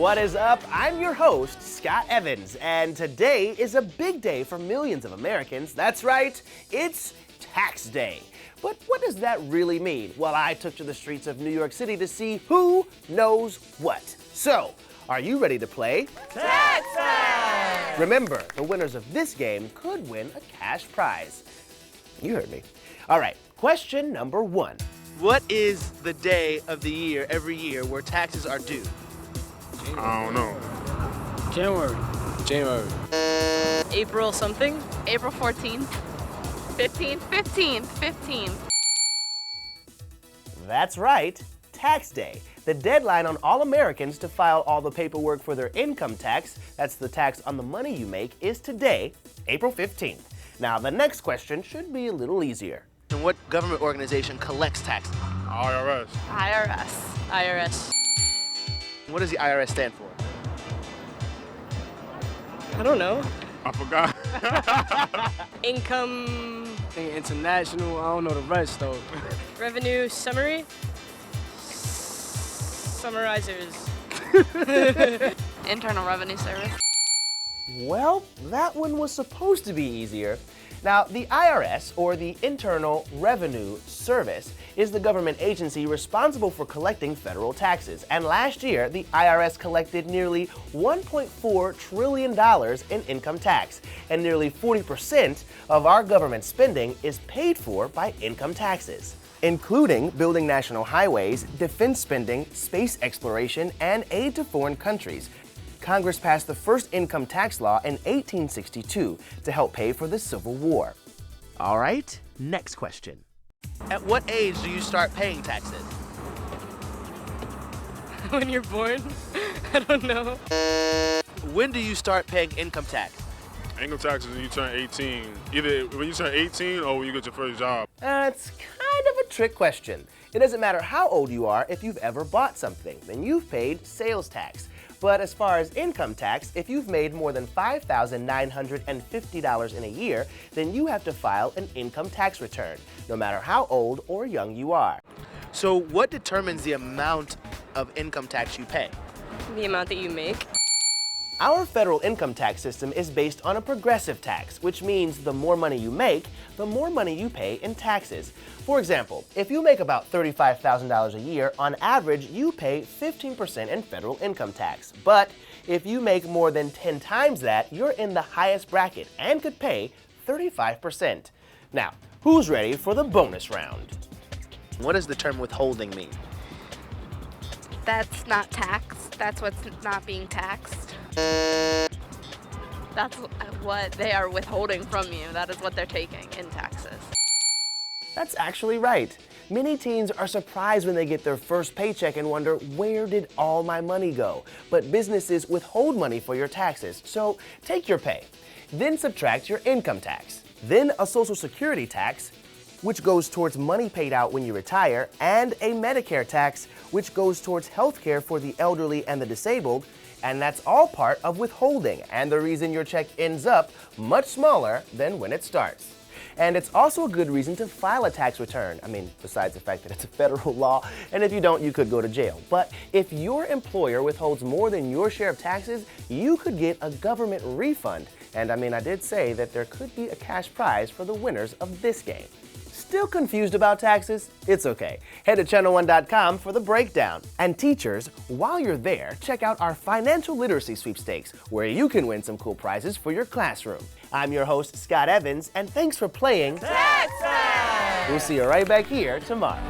What is up? I'm your host, Scott Evans, and today is a big day for millions of Americans. That's right, it's tax day. But what does that really mean? Well, I took to the streets of New York City to see who knows what. So, are you ready to play? Tax Time! Remember, the winners of this game could win a cash prize. You heard me. All right, question number 1. What is the day of the year every year where taxes are due? I don't know. January. April something? April 14th. 15th. That's right, tax day. The deadline on all Americans to file all the paperwork for their income tax, that's the tax on the money you make, is today, April 15th. Now, the next question should be a little easier. And what government organization collects taxes? IRS. IRS. What does the IRS stand for? I don't know. I forgot. Income, International, I don't know the rest though. revenue summary? Summarizers. Internal Revenue Service. Well, that one was supposed to be easier. Now, the IRS, or the Internal Revenue Service, is the government agency responsible for collecting federal taxes. And last year, the IRS collected nearly $1.4 trillion in income tax. And nearly 40% of our government spending is paid for by income taxes, including building national highways, defense spending, space exploration, and aid to foreign countries. Congress passed the first income tax law in 1862 to help pay for the Civil War. All right, next question. At what age do you start paying taxes? When you're born? I don't know. When do you start paying income tax? Income taxes when you turn 18. Either when you turn 18 or when you get your first job. It's kind of a trick question. It doesn't matter how old you are if you've ever bought something, then you've paid sales tax. But as far as income tax, if you've made more than $5,950 in a year, then you have to file an income tax return, no matter how old or young you are. So what determines the amount of income tax you pay? The amount that you make. Our federal income tax system is based on a progressive tax, which means the more money you make, the more money you pay in taxes. For example, if you make about $35,000 a year, on average, you pay 15% in federal income tax. But if you make more than 10 times that, you're in the highest bracket and could pay 35%. Now, who's ready for the bonus round? What does the term withholding mean? That's not taxed. That's what's not being taxed. That's what they are withholding from you. That is what they're taking in taxes. That's actually right. Many teens are surprised when they get their first paycheck and wonder, where did all my money go? But businesses withhold money for your taxes. So take your pay, then subtract your income tax, then a Social Security tax, which goes towards money paid out when you retire, and a Medicare tax, which goes towards health care for the elderly and the disabled, and that's all part of withholding, and the reason your check ends up much smaller than when it starts. And it's also a good reason to file a tax return. I mean, besides the fact that it's a federal law, and if you don't, you could go to jail. But if your employer withholds more than your share of taxes, you could get a government refund. And I mean, I did say that there could be a cash prize for the winners of this game. Still confused about taxes? It's okay. Head to channel1.com for the breakdown. And teachers, while you're there, check out our financial literacy sweepstakes, where you can win some cool prizes for your classroom. I'm your host, Scott Evans, and thanks for playing Tax Time! We'll see you right back here tomorrow.